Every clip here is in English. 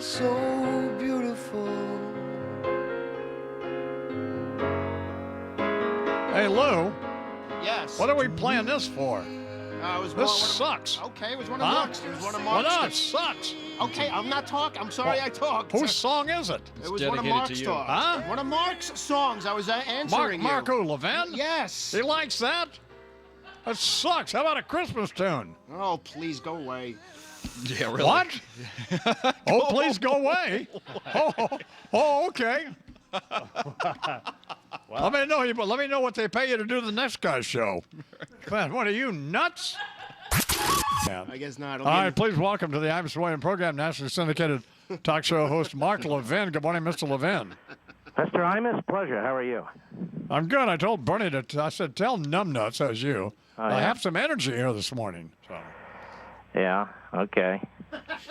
so beautiful. Hey, Lou, Yes. what are we playing this for? This sucks. Okay, it was one of Mark's. It was one of Well, Mark's. no, it sucks. Okay, I'm not talking. I'm sorry I talked. Whose song is it? It was one of Mark's songs. Huh? One of Mark's songs. I was answering you. Mark who, Levin? Yes. He likes that? That sucks. How about a Christmas tune? Oh, please go away. Yeah, really. What? Oh, please go away. Oh, okay. Let me know what they pay you to do the next guy's show. Man, what are you, nuts? I guess not. All right, please welcome to the Imus program, nationally syndicated talk show host Mark Levin. Good morning, Mr. Levin. Mr. Imus, pleasure. How are you? I'm good. I told Bernie I said, tell Numbnuts, as you. I yeah? have some energy here this morning. So. Yeah, okay.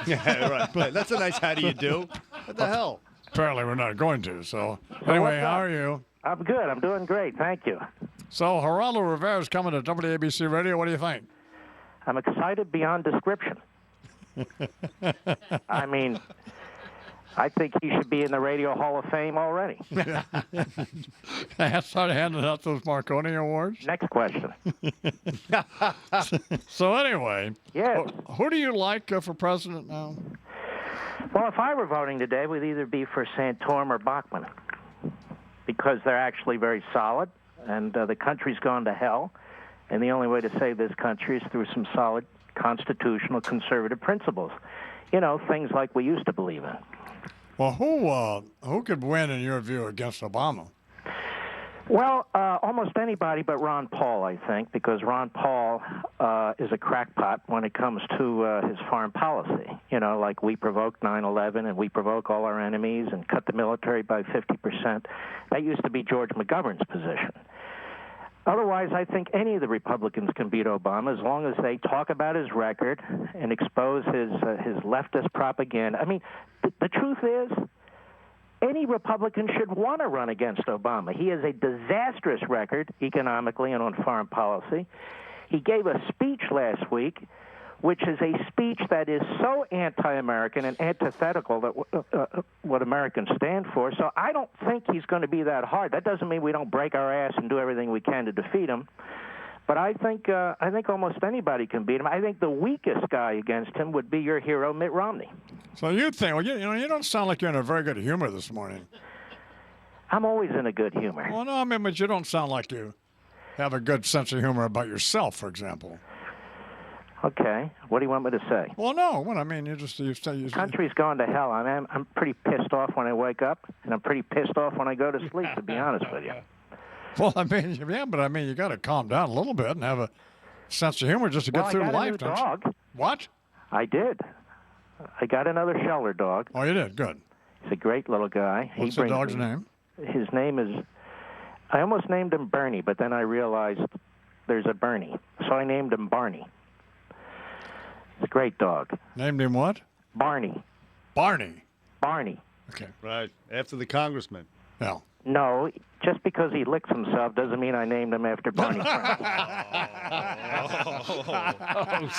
Yeah, right. That's a nice how do you do. What the hell? Apparently we're not going to, so. Anyway, how are you? I'm good. I'm doing great. Thank you. So, Geraldo Rivera's coming to WABC Radio. What do you think? I'm excited beyond description. I mean, I think he should be in the Radio Hall of Fame already. I started handing out those Marconi Awards. Next question. So, anyway. Yes. Who do you like for president now? Well, if I were voting today, we'd either be for Santorum or Bachmann because they're actually very solid, and the country's gone to hell. And the only way to save this country is through some solid constitutional conservative principles. You know, things like we used to believe in. Well, who could win, in your view, against Obama? Well, almost anybody but Ron Paul, I think, because Ron Paul is a crackpot when it comes to his foreign policy. You know, like we provoked 9/11 and we provoke all our enemies and cut the military by 50%. That used to be George McGovern's position. Otherwise, I think any of the Republicans can beat Obama as long as they talk about his record and expose his leftist propaganda. I mean, the truth is, any Republican should want to run against Obama. He has a disastrous record economically and on foreign policy. He gave a speech last week, which is a speech that is so anti-American and antithetical that what Americans stand for. So I don't think he's going to be that hard. That doesn't mean we don't break our ass and do everything we can to defeat him. But I think almost anybody can beat him. I think the weakest guy against him would be your hero, Mitt Romney. So you think? Well, you don't sound like you're in a very good humor this morning. I'm always in a good humor. Well, no, I mean, but you don't sound like you have a good sense of humor about yourself, for example. Okay. What do you want me to say? Well, no. What I mean, you country's going to hell. I'm pretty pissed off when I wake up, and I'm pretty pissed off when I go to sleep, to be honest with you. Well, I mean, yeah, but I mean, you got to calm down a little bit and have a sense of humor just to get through life. I got a new dog. What? I did. I got another Sheller dog. Oh, you did? Good. He's a great little guy. What's the dog's name? His name is, I almost named him Bernie, but then I realized there's a Bernie, so I named him Barney. It's a great dog. Named him what? Barney. Barney. Barney. Okay. Right. After the congressman. Yeah. No, just because he licks himself doesn't mean I named him after Barney. Oh,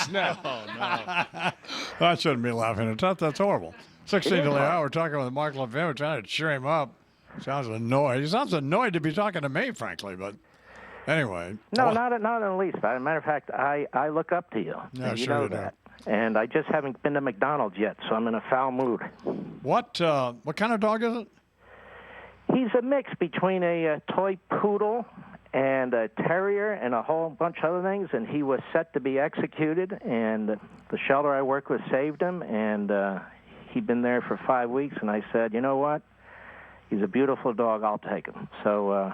snap. Oh, no. I shouldn't be laughing at that. That's horrible. 16 to the hour, talking with Mark Levin. We're trying to cheer him up. Sounds annoyed. He sounds annoyed to be talking to me, frankly, but anyway. No, not in the least. As a matter of fact, I look up to you. Yeah, and you sure know you do. that. And I just haven't been to McDonald's yet, so I'm in a foul mood. What kind of dog is it? He's a mix between a toy poodle and a terrier and a whole bunch of other things, and he was set to be executed, and the shelter I work with saved him, and he'd been there for 5 weeks, and I said, you know what? He's a beautiful dog. I'll take him. So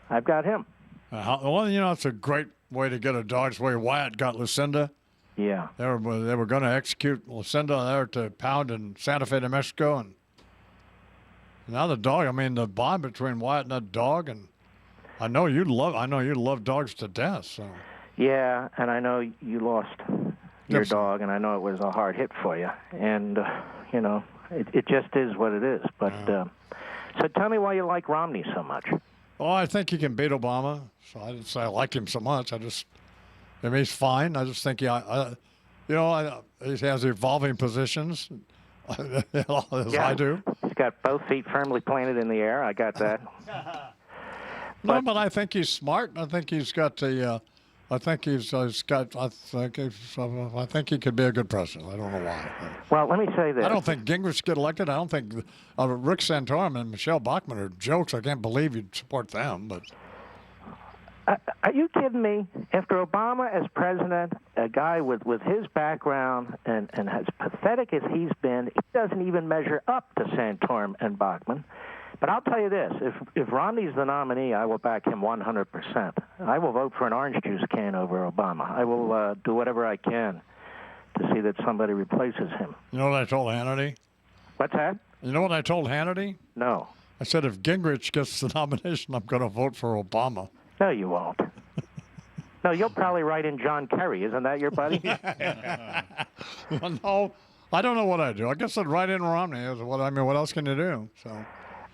I've got him. Well, it's a great way to get a dog. It's the way Wyatt got Lucinda. Yeah. They were going to execute Lucinda there to pound in Santa Fe, New Mexico, and now the dog. I mean, the bond between Wyatt and that dog, and I know you love dogs to death. So. Yeah, and I know you lost your dog, and I know it was a hard hit for you, and it just is what it is. But so tell me why you like Romney so much. Oh, I think he can beat Obama. So I didn't say I like him so much. I mean, he's fine. I just think he has evolving positions. As I do. He's got both feet firmly planted in the air. I got that. But I think he's smart. I think he's got the. I think he could be a good president. I don't know why. Well, let me say this. I don't think Gingrich get elected. I don't think Rick Santorum and Michelle Bachmann are jokes. I can't believe you'd support them. But are you kidding me? After Obama as president, a guy with his background and as pathetic as he's been, he doesn't even measure up to Santorum and Bachmann. But I'll tell you this, if Romney's the nominee, I will back him 100%. I will vote for an orange juice can over Obama. I will do whatever I can to see that somebody replaces him. You know what I told Hannity? What's that? You know what I told Hannity? No. I said if Gingrich gets the nomination, I'm going to vote for Obama. No, you won't. No, you'll probably write in John Kerry. Isn't that your buddy? Well, no, I don't know what I do. I guess I'd write in Romney. What else can you do? So.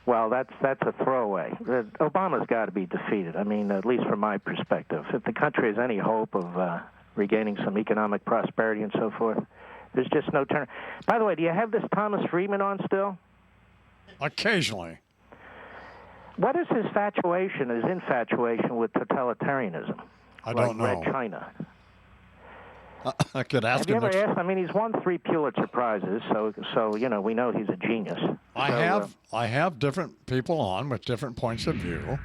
Well, that's a throwaway. Obama's got to be defeated. I mean, at least from my perspective. If the country has any hope of regaining some economic prosperity and so forth, there's just no turn. By the way, do you have this Thomas Friedman on still? Occasionally. What is his infatuation with totalitarianism? I don't know. Red China. I could ask him. Have you ever asked? I mean, he's won 3 Pulitzer Prizes, so we know he's a genius. I have different people on with different points of view,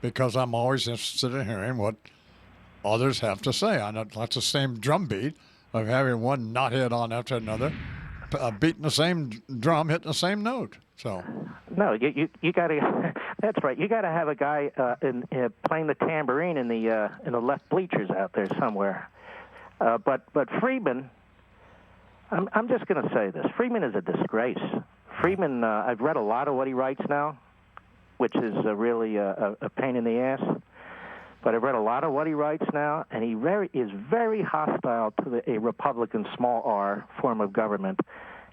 because I'm always interested in hearing what others have to say. I know that's the same drumbeat of having one knothead on after another, beating the same drum, hitting the same note. So. No, you got to. That's right. You got to have a guy playing the tambourine in the left bleachers out there somewhere. But Friedman, I'm just going to say this. Friedman is a disgrace. Friedman, I've read a lot of what he writes now, which is really a pain in the ass. But I've read a lot of what he writes now, and he is very hostile to a Republican small r form of government,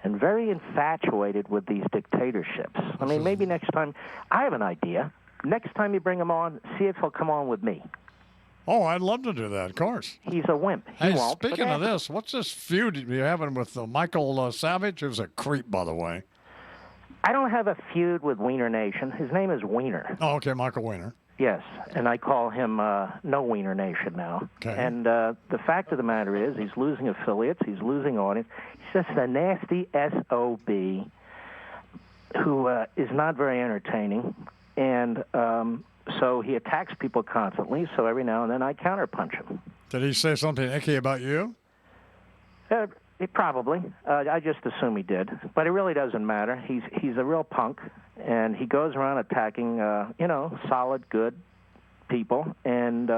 and very infatuated with these dictatorships. I mean, maybe next time, I have an idea. Next time you bring him on, see if he'll come on with me. Oh, I'd love to do that, of course. He's a wimp. He won't. Speaking of this, what's this feud you're having with Michael Savage? Who's a creep, by the way. I don't have a feud with Wiener Nation. His name is Wiener. Oh, okay, Michael Wiener. Yes, and I call him No Wiener Nation now. Okay. And the fact of the matter is he's losing affiliates. He's losing audience. He's just a nasty SOB who is not very entertaining. And so he attacks people constantly, so every now and then I counterpunch him. Did he say something icky about you? Probably. I just assume he did. But it really doesn't matter. He's a real punk, and he goes around attacking, solid, good people, and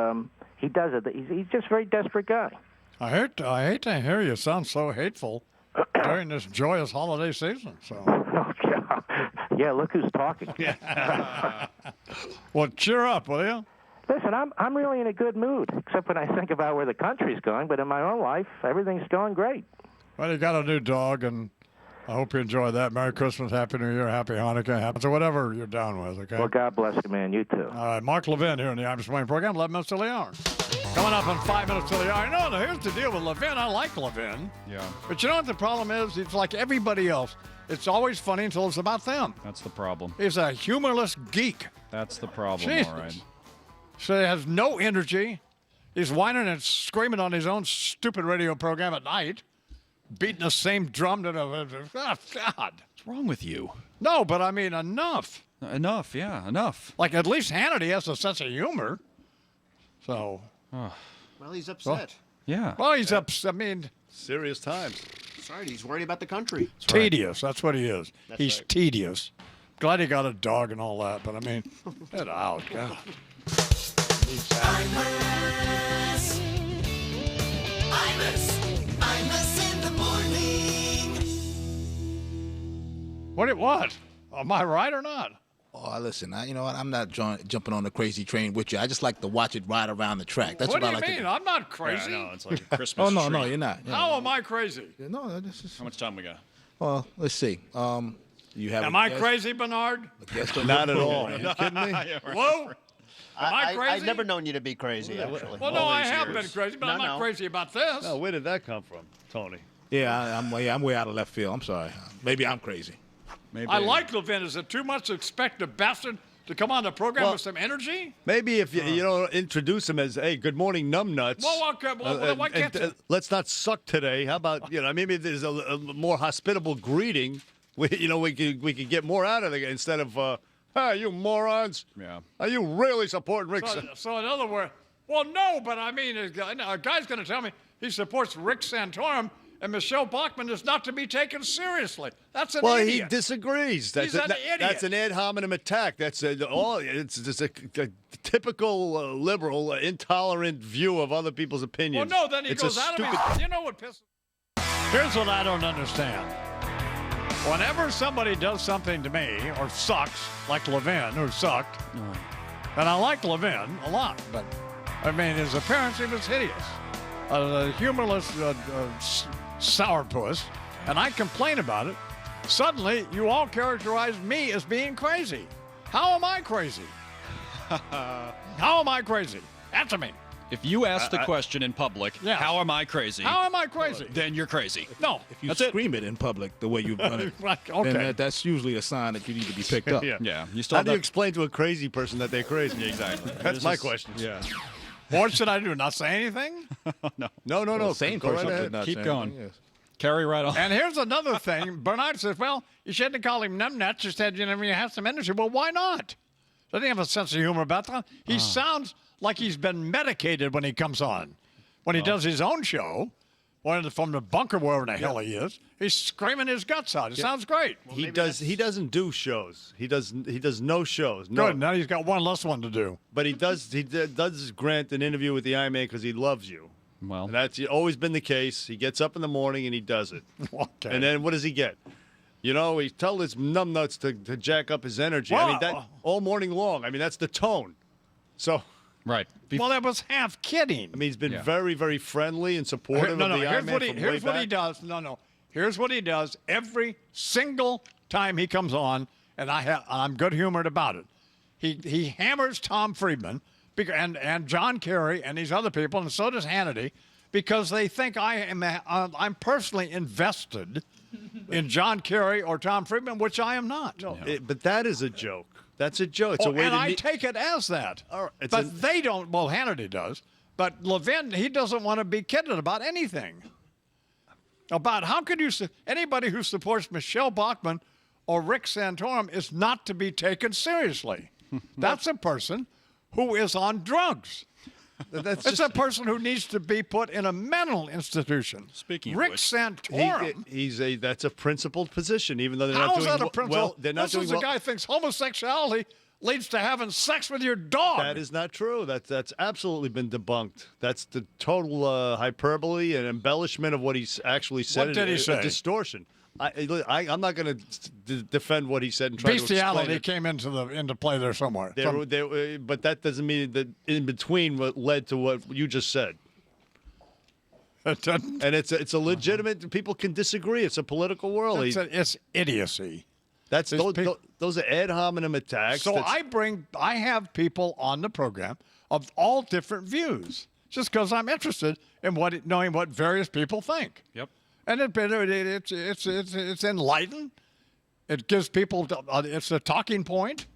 he does it. He's just a very desperate guy. I hate to hear you sound so hateful during this joyous holiday season. So. Oh, God. Yeah, look who's talking. Well, cheer up, will you? Listen, I'm really in a good mood, except when I think about where the country's going. But in my own life, everything's going great. Well, you got a new dog, and I hope you enjoy that. Merry Christmas, Happy New Year, Happy Hanukkah, so whatever you're down with, okay? Well, God bless you, man. You too. All right, Mark Levin here in the I'm Just Wayne program, 11 minutes till the hour. Coming up in 5 minutes till the hour. No, here's the deal with Levin. I like Levin. Yeah. But you know what the problem is? It's like everybody else. It's always funny until it's about them. That's the problem. He's a humorless geek. That's the problem, Jesus. all right. So he has no energy. He's whining and screaming on his own stupid radio program at night, beating the same drum to the... Oh, God. What's wrong with you? No, but I mean, enough. Enough, yeah, enough. Like, at least Hannity has a sense of humor. So... Well, he's upset. Yeah. Well, he's upset. I mean... Serious times. Sorry, he's worried about the country. Tedious. That's what he is. That's He's right. tedious. Glad he got a dog and all that, but I mean, get out, God. Imus in the morning. What? Am I right or not? Oh, listen, you know what? I'm not jumping on the crazy train with you. I just like to watch it ride around the track. That's What what, do I you like mean? to do. I'm not crazy. Yeah, no, it's like a Christmas Oh, no, tree. no, you're not. How am I crazy? No, this is... How much time we got? Well, let's see. You have Am a I guest- crazy, Bernard? a guest on Not your at all. program. Are you kidding me? Whoa? Am I crazy? I've never known you to be crazy, actually. Well, no, all I these have years. been crazy, but No, I'm not no. crazy about this. No, where did that come from, Tony? Yeah, I'm way out of left field. I'm sorry. Maybe I'm crazy. Maybe. I like Levin. Is it too much to expect a bastard to come on the program with some energy? Maybe if you don't introduce him as, hey, good morning, numbnuts. Well, okay, why can't let's not suck today. How about, maybe there's a more hospitable greeting. We could get more out of it instead of, hey, you morons. Yeah. Are you really supporting Rick? So in other words, well, no, but I mean, a guy's going to tell me he supports Rick Santorum, and Michelle Bachmann is not to be taken seriously. That's an idiot. He disagrees. He's an idiot. That's an ad hominem attack. It's just a typical liberal, intolerant view of other people's opinions. Well, no, then he It's goes a out of stupid- his. You know what pisses? Here's what I don't understand. Whenever somebody does something to me or sucks, like Levin, who sucked, and I like Levin a lot, but I mean, his appearance, he was hideous. A humorless sourpuss, and I complain about it. Suddenly, you all characterize me as being crazy. How am I crazy? How am I crazy? Answer me. If you ask the question in public, Yes. how am I crazy? How am I crazy? Then you're crazy. No. If you That's it. scream it in public the way you've done it, Right, okay. then that's usually a sign that you need to be picked up. Yeah, you still How have do you that. explain to a crazy person that they're crazy? Exactly. That's my question. Yeah. What should I do? Not say anything? No. Sane Go right person ahead. could not Keep say going. anything, yes. Carry right on. And here's another thing. Bernard says, well, you shouldn't call him numbnuts. You said, you have some energy. Well, why not? Doesn't he have a sense of humor about that? He sounds like he's been medicated when he comes on. When he does his own show, from the bunker, wherever the hell he is, he's screaming his guts out. It sounds great. He doesn't do shows. He does no shows. No. Good. Now he's got one less one to do. But he does grant an interview with the Iron Man because he loves you. Well, And that's always been the case. He gets up in the morning and he does it. Okay. And then what does he get? He tells his numbnuts to jack up his energy. Well, I mean, that all morning long. I mean, that's the tone. So, right. Well, that was half kidding. I mean, he's been Yeah. very, very friendly and supportive of the Iron Man from way here's what he back. does. No. Here's what he does every single time he comes on, and I'm good-humored about it. He hammers Tom Friedman and John Kerry and these other people, and so does Hannity, because they think I'm personally invested in John Kerry or Tom Friedman, which I am not. But that is a joke. That's a joke. It's a way and to I take it as that. All right, it's But they don't. Well, Hannity does. But Levin, he doesn't want to be kidded about anything. About how could you anybody who supports Michelle Bachmann or Rick Santorum is not to be taken seriously. That's a person who is on drugs. It's a person who needs to be put in a mental institution. Speaking of Rick which, Santorum. that's a principled position, even though they're How not is doing that a principle? well. They're not This doing is a well. guy who thinks homosexuality leads to having sex with your dog. That is not true. That's absolutely been debunked. That's the total hyperbole and embellishment of what he's actually said. What did he say? A distortion. I'm not going to defend what he said and try to explain Bestiality it. came into play there somewhere. But that doesn't mean that in between what led to what you just said. It doesn't. And it's a legitimate. People can disagree. It's a political world. It's idiocy. Those people- are ad hominem attacks. So I have people on the program of all different views, just because I'm interested in knowing what various people think. Yep. And it's enlightened. It gives people. It's a talking point.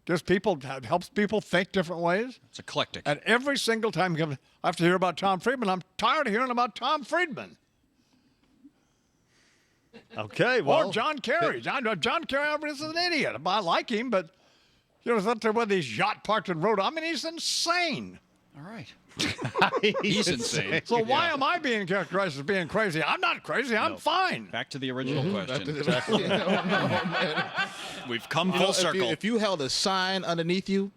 Helps people think different ways. It's eclectic. And every single time I have to hear about Tom Friedman, I'm tired of hearing about Tom Friedman. Okay, well, Or John Kerry. John Kerry is an idiot. I like him, but up there with his yacht parked in Rhode Island. I mean, he's insane. All right. he's insane. So why am I being characterized as being crazy? I'm not crazy. I'm fine. Back to the original question. Exactly. We've come You know, full circle. If you held a sign underneath you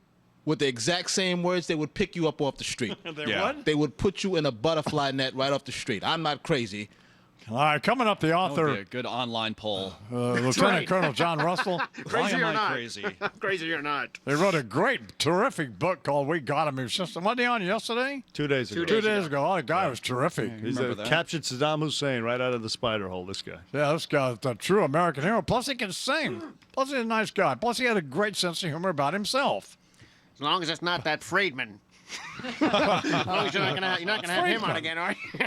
with the exact same words, they would pick you up off the street. Yeah. They would put you in a butterfly net right off the street. I'm not crazy. All right, coming up, the That would be author, a good online poll. Lieutenant Colonel John Russell. Why am or I not? crazy? Crazy or not? They wrote a great, terrific book called "We Got Him." Wasn't he on yesterday? 2 days ago. 2 days ago. Oh, the guy was terrific. He's Remember that? captured Saddam Hussein right out of the spider hole. This guy. Yeah, this guy's a true American hero. Plus, he can sing. Plus, he's a nice guy. Plus, he had a great sense of humor about himself. As long as it's not that Friedman. As long as you're not gonna have him on again, are you?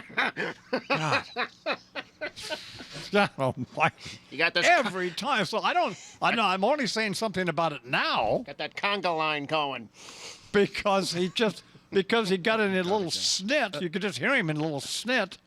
Oh, why? You got this. Every time. So I know. I'm only saying something about it now Got that conga line going. because he got in a little snit. You could just hear him in a little snit.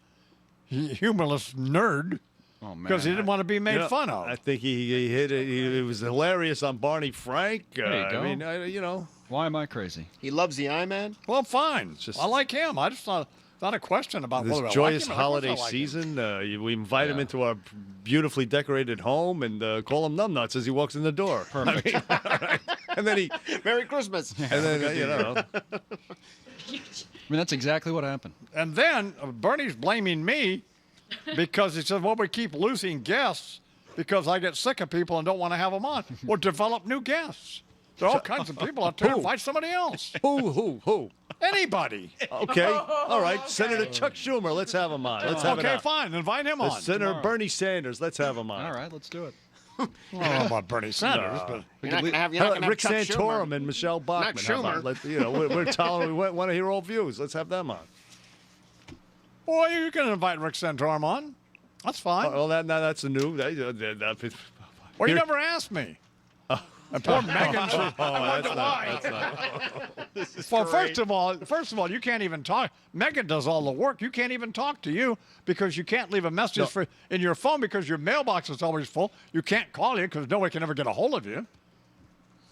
Humorless nerd. Oh man. Because he didn't want to be made fun of. I think he hit it. It was hilarious on Barney Frank. There you go. I mean, you know. Why am I crazy? He loves the I-Man. Well, fine. just- I like him. I just not a question about This whether I joyous like him. Of course I holiday like him. season, we invite him Yeah. into our beautifully decorated home and call him numbnuts as he walks in the door. Perfect. And then Merry Christmas. and then you know, I mean, that's exactly what happened. And then Bernie's blaming me because he says, well, we keep losing guests because I get sick of people and don't want to have them on. Well, develop new guests. There are all kinds of people out there. Invite somebody else. who? Anybody. Okay, all right. Senator Chuck Schumer, let's have him on. Let's have it Okay, out. fine. Invite him on. Senator tomorrow. Bernie Sanders, let's have him on. All right, let's do it. I don't know about Bernie Sanders, but You're not going to have Rick Chuck Santorum Schumer. and Michelle Bachmann. Not How about Schumer. let- you know, we're tolerant. We want to hear all views. Let's have them on. boy, you can invite Rick Santorum on. That's fine. Well, that's a new. Well, you never asked me. And poor Megan. that's not. Well, first of all, you can't even talk. Megan does all the work. You can't even talk to you because you can't leave a message in your phone because your mailbox is always full. You can't call you because nobody can ever get a hold of you.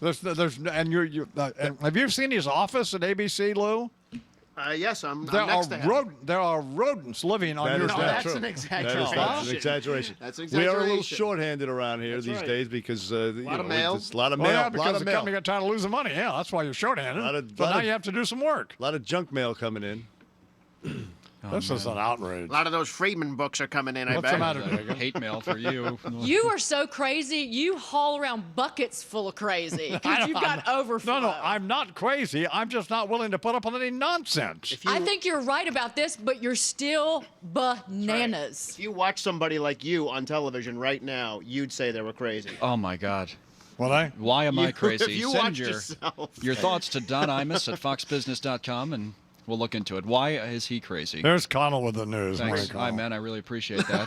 And have you seen his office at ABC, Lou? Yes, I'm There next to him. there are rodents living on That your is not that's true. an That is exaggeration. not an exaggeration. That's an We are a little exaggeration. shorthanded around here That's these right. days because a Lot of mail. A lot of Well, mail. yeah, lot because of the mail. company got tired of losing money. Yeah, that's why you're shorthanded. Lot of- So lot now of- you have to do some work. A lot of junk mail coming in. This is an outrage. A lot of those Friedman books are coming in, I What's bet. the matter, Dagan? Hate mail for you. You are so crazy. You haul around buckets full of crazy because you've got overflow. No, I'm not crazy. I'm just not willing to put up with any nonsense. I think you're right about this, but you're still bananas. If you watch somebody like you on television right now, you'd say they were crazy. Oh my God. Will I? Why am I If crazy? you Send watch your yourself. thoughts to Don Imus at foxbusiness.com and we'll look into it. Why is he crazy? There's Connell with the news. Thanks. Morning, Hi, Connell. man. I really appreciate that.